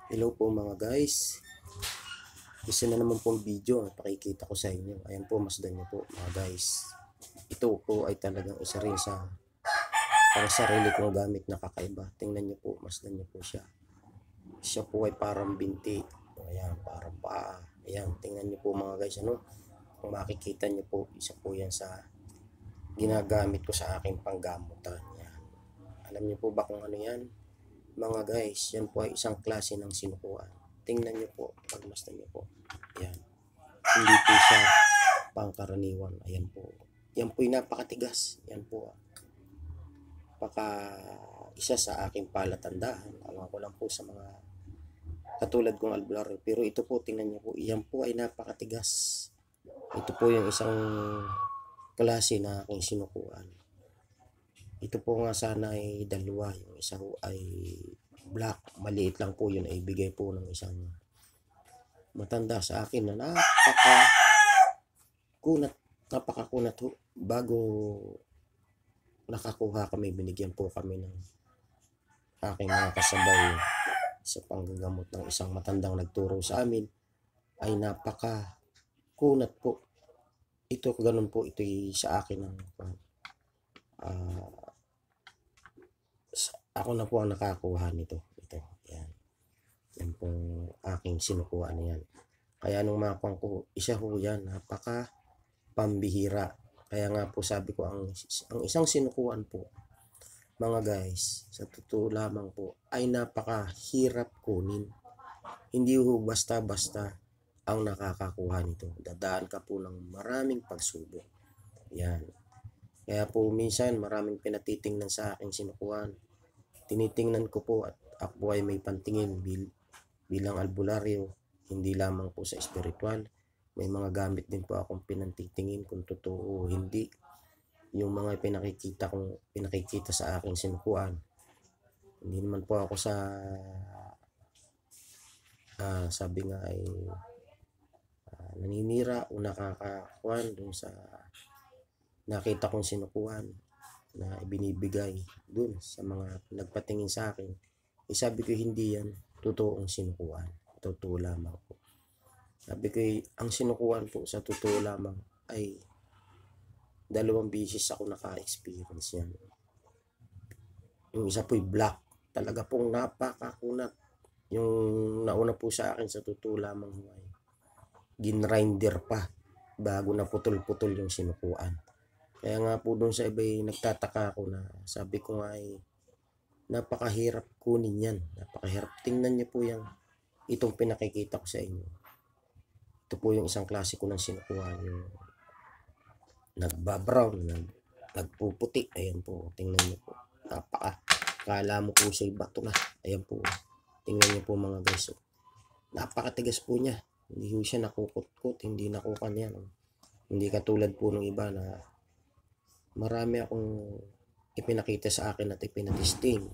Hello po mga guys. Isa na naman pong video ang pakikita ko sa inyo. Ayan po, masdan niyo po mga guys. Ito po ay talagang isa rin sa pang sarili kong gamit na kakaiba. Tingnan niyo po, masdan niyo po siya. Siya po ay parang binti. Ayan, parang paa. Ayan, tingnan niyo po mga guys. Ano? Kung makikita niyo po, isa po yan sa ginagamit ko sa aking panggamutan. Ayan. Alam niyo po ba kung ano yan? Mga guys, yan po ay isang klase ng sinukuan. Tingnan nyo po, pagmasdan nyo po. Ayan. Hindi po siya pangkaraniwan. Ayan po. Yan po yung napakatigas. Yan po. Paka isa sa aking palatandaan. Alam ko lang po sa mga katulad kong albularyo. Pero ito po, tingnan nyo po. Yan po ay napakatigas. Ito po yung isang klase na aking sinukuan. Ito po nga sana ay dalawa. Yung isa po ay black. Maliit lang po yun. Ay bigay po ng isang matanda sa akin na napakakunat ho. Bago nakakuha kami, binigyan po kami ng aking mga kasabay sa panggagamot ng isang matandang nagturo sa amin. Ay napakakunat po. Ito, ganun po, ito sa akin ng ako na po ang nakakuha nito. Ito, yan. Yan pong aking sinukuha na yan. Kaya nung makuha ko, isa ho yan, napaka pambihira. Kaya nga po sabi ko, ang isang sinukuan po, mga guys, sa totoo lamang po, ay napakahirap kunin. Hindi ho basta-basta ang nakakakuha nito. Dadaan ka po ng maraming pagsubok. Yan. Kaya po minsan maraming pinatitingnan sa aking sinukuan. Tinitingnan ko po at ako ay may pantingin bilang albularyo, hindi lamang po sa espiritual. May mga gamit din po akong pinantitingin kung totoo o hindi. Yung mga pinakikita sa aking sinukuan. Hindi naman po ako sa sabi nga ay naninira o nakakakuan dun sa nakita kong sinukuan na ibinibigay dun sa mga nagpatingin sa akin. Sabi ko hindi yan totoong sinukuan. Totoo lamang po. Sabi ko ang sinukuan po sa totoo lamang ay 2 beses ako naka-experience yan. Yung isa po'y black. Talaga pong napakakunat. Yung nauna po sa akin sa totoo lamang ay ginrinder pa bago na putol-putol yung sinukuan. Kaya nga po doon sa iba'y nagtataka ako na sabi ko nga ay napakahirap kunin yan. Napakahirap. Tingnan niyo po yung itong pinakikita ko sa inyo. Ito po yung isang klase ko ng sinukuhan. Yung nagbabrown, nagpuputi. Ayan po. Tingnan niyo po. Kala mo po siya bato na. Ayan po. Tingnan niyo po mga guys. Napakatigas po niya. Hindi po siya nakukut-kut. Hindi nakukan yan. Hindi katulad po ng iba na marami akong ipinakita sa akin at ipinatesting.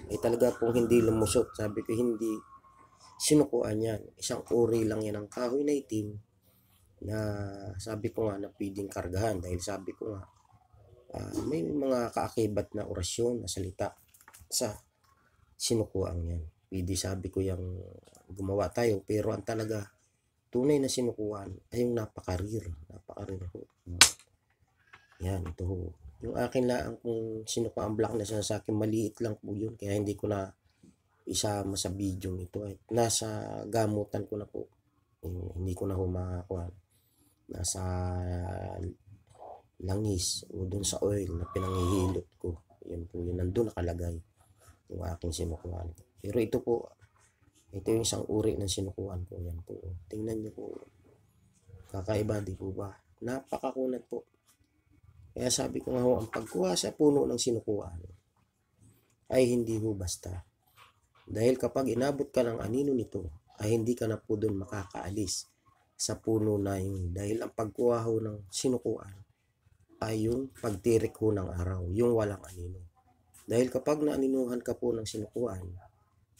Ay talaga pong hindi lumusot. Sabi ko hindi sinukuan yan. Isang uri lang yan ng kahoy na itim na sabi ko nga na pwedeng kargahan dahil sabi ko nga may mga kaakibat na orasyon na salita sa sinukuan yan. Pwede sabi ko yung gumawa tayo pero ang talaga tunay na sinukuan ay yung napaka-rare ho. Yan, ito ho. Yung akin lang kung sinukuan black na sa akin, maliit lang po yun kaya hindi ko na isama sa video ito ay nasa gamutan ko na po. Hindi ko na humakakuha. Nasa langis o dun sa oil na pinangihilot ko. Yan po yun. Nandun nakalagay yung aking sinukuan. Pero ito po, ito yung isang uri ng sinukuan ko. Yan po. Tingnan nyo po. Kakaiba, di po ba? Napakakunat po. Kaya sabi ko nga ho, ang pagkuha sa puno ng sinukuan ay hindi ho basta. Dahil kapag inabot ka ng anino nito, ay hindi ka na po doon makakaalis sa puno na yun. Dahil ang pagkuha ho ng sinukuan ay yung pagtirik ho ng araw, yung walang anino. Dahil kapag naaninuhan ka po ng sinukuan,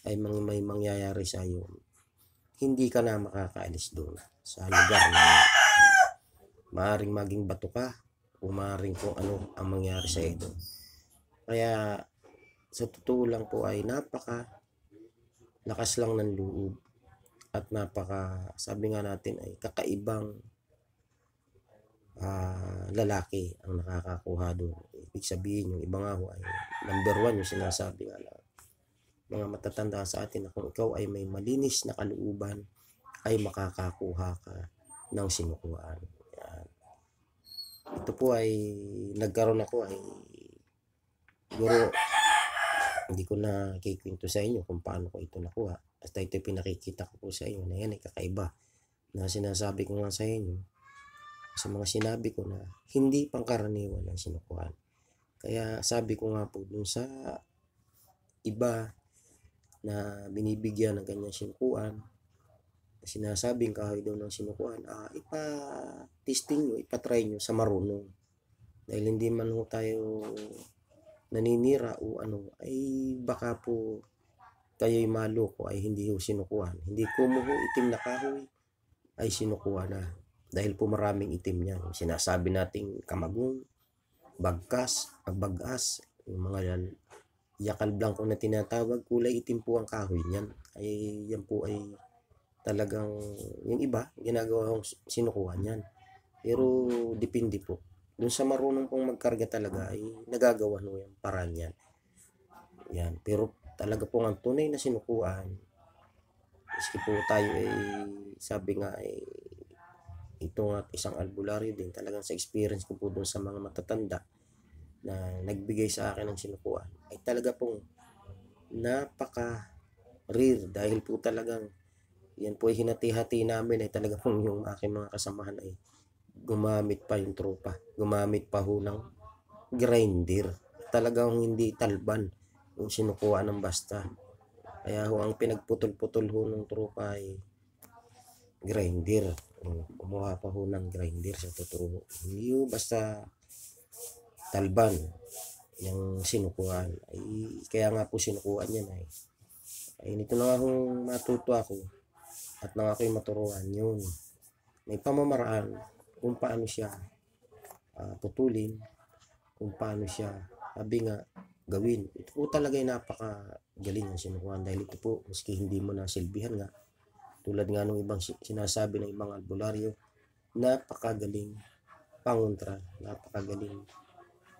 ay may mangyayari sa iyo. Hindi ka na makakaalis doon sa lugar na maaaring maging bato ka o maaaring kung ano ang mangyari sa iyo. Kaya sa totoo lang po ay napaka lakas lang ng loob at sabi nga natin ay kakaibang lalaki ang nakakakuha doon. Ibig sabihin yung iba nga ho ay number 1 yung sinasabi nga na mga matatanda sa atin na kung ikaw ay may malinis na kalooban ay makakakuha ka ng sinukuan. Yan. Ito po ay nagkaroon ako ay siguro hindi ko na kikwento sa inyo kung paano ko ito nakuha. Basta ito pinakikita ko po sa inyo na yan ay kakaiba na sinasabi ko nga sa inyo sa mga sinabi ko na hindi pangkaraniwan ang sinukuan. Kaya sabi ko nga po dun sa iba na binibigyan ng ganyang sinukuan, sinasabing kahoy daw ng sinukuan, ipa-testing nyo, ipatry nyo sa marunong. Dahil hindi man ho tayo naninira o ano, ay baka po kayo'y maloko ay hindi ho sinukuan. Hindi ko mo ho itim na kahoy ay sinukuan na. Dahil po maraming itim niyan. Sinasabi nating kamagong, bagas, yung mga yan, yakal blanco na tinatawag, kulay itim po ang kahoy niyan. Ay yan po ay talagang yung iba ginagawa kong sinukuan niyan. Pero depende po. Doon sa marunong pong magkarga talaga ay nagagawa no yung paraan yan. Yan. Pero talaga po ang tunay na sinukuan, iski po tayo ay sabi nga ay ito nga isang albularyo din. Talagang sa experience ko po doon sa mga matatanda na nagbigay sa akin ng sinukuan ay talaga pong napaka rare dahil po talagang yan po ay hinati-hati namin ay talaga pong yung aking mga kasamahan ay gumamit pa yung tropa. Gumamit pa ho ng grinder. Talagang hindi talban yung sinukuha ng basta. Kaya ho ang pinagputol-putol ho ng tropa ay grinder. Kumuha pa ho ng grinder sa totoo. Hindi ho basta talban yung sinukuhan. Ay, kaya nga po sinukuhan yan ay nito na nga hong matuto ako at nang ako'y maturuan yun. May pamamaraan kung paano siya putulin, kung paano siya sabi nga gawin. Ito po talaga ay napakagaling ang sinukuhan dahil ito po maski hindi mo nasilbihan nga tulad nga ng ibang sinasabi ng ibang albularyo, napakagaling pangontra, napakagaling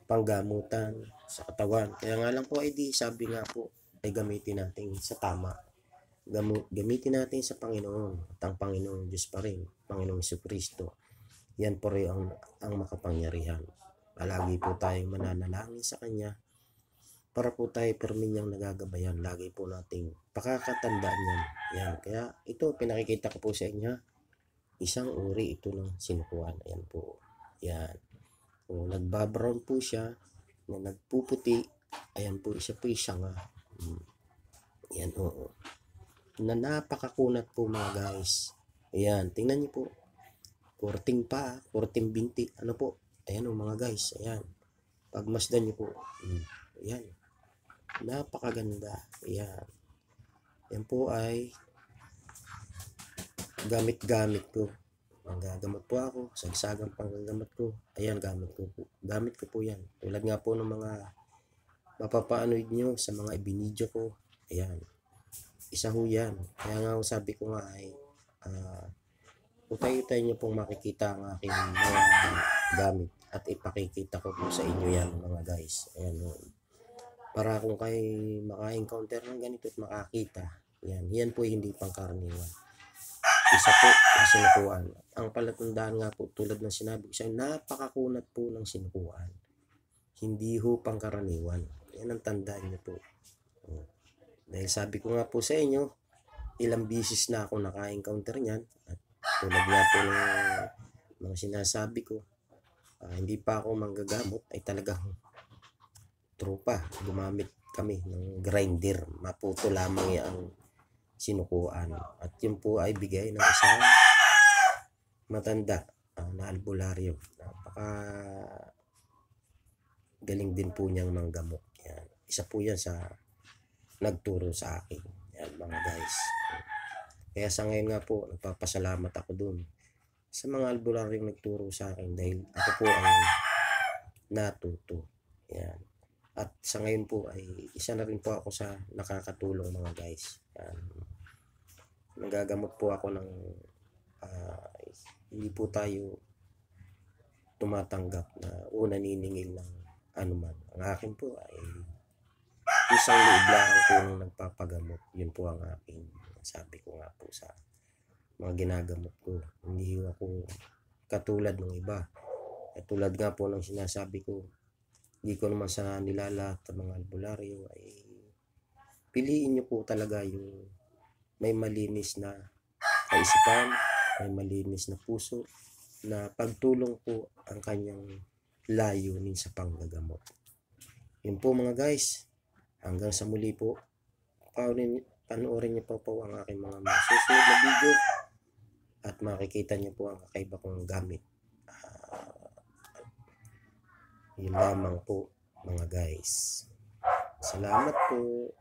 panggamutan sa katawan. Kaya nga lang po ay di sabi nga po ay gamitin natin sa tama. Gamitin natin sa Panginoon at ang Panginoon Diyos pa rin, Panginoong Jesucristo. Yan po rin ang makapangyarihan. Palagi po tayong mananalangin sa Kanya para po tayo permin niyang nagagabayan. Lagi po nating pakakatandaan yan. Yan. Kaya ito pinakikita ko po sa inyo. Isang uri ito ng sinukuan. Ayan po. Yan. Kung nagbabrown po siya, na nagpuputi, ayan po, siya po isang yan oo. Na napakakunat po mga guys. Ayan, tingnan niyo po. Kurting pa, kurting binti. Ano po? Ayan o mga guys. Ayan. Pagmasdan niyo po. Ayan. Napakaganda. Ayan. Yan po ay gamit-gamit ko. Nanggagamot po ako. Sagsagang panggagamot ko. Ayan, gamit ko po. Gamit ko po yan. Tulad nga po ng mga mapapaanoid nyo sa mga ibinidyo ko. Ayan. Isa ho yan. Kaya nga sabi ko nga ay utay-utay nyo pong makikita ang aking mga gamit at ipakikita ko po sa inyo yan mga guys. Ayan ho. Para kung kayo maka-encounter ng ganito at makakita. Yan po hindi pangkaraniwan. Isa po ang sinukuan. Ang palatandaan nga po tulad ng sinabi ko sa inyo, napakakunat po ng sinukuan. Hindi ho pangkaraniwan. Yan ang tandaan nyo po. Dahil sabi ko nga po sa inyo, ilang bisis na ako naka-encounter niyan. At tulad nga po ng mga sinasabi ko, hindi pa ako manggagamot, ay talagang tropa. Gumamit kami ng grinder. Maputo lamang yung sinukuan. At yun po ay bigay ng isang matanda na albularyo. Napaka galing din po niyang manggamot. Yan. Isa po yan sa nagturo sa akin. Yan mga guys. Kaya sa ngayon nga po, nagpapasalamat ako dun sa mga albularyong nagturo sa akin dahil ako po ang natuto. Yan. At sa ngayon po ay isa na rin po ako sa nakakatulong mga guys. Yan. Nagagamot po ako ng hindi po tayo tumatanggap na o naniningil ng anuman. Ang akin po ay isang loob lang po nung nagpapagamot. Yun po ang aking sabi ko nga po sa mga ginagamot ko. Hindi ako katulad ng iba. Katulad nga po ng sinasabi ko, hindi ko naman sa nilalat ng mga albularyo ay piliin nyo po talaga yung may malinis na kaisipan, may malinis na puso, na pagtulong po ang kanyang layunin sa panggagamot. Yun po mga guys, hanggang sa muli po, panoorin niyo po ang aking mga susunod na video at makikita niyo po ang kakaiba kong gamit. Yun lamang po mga guys. Salamat po.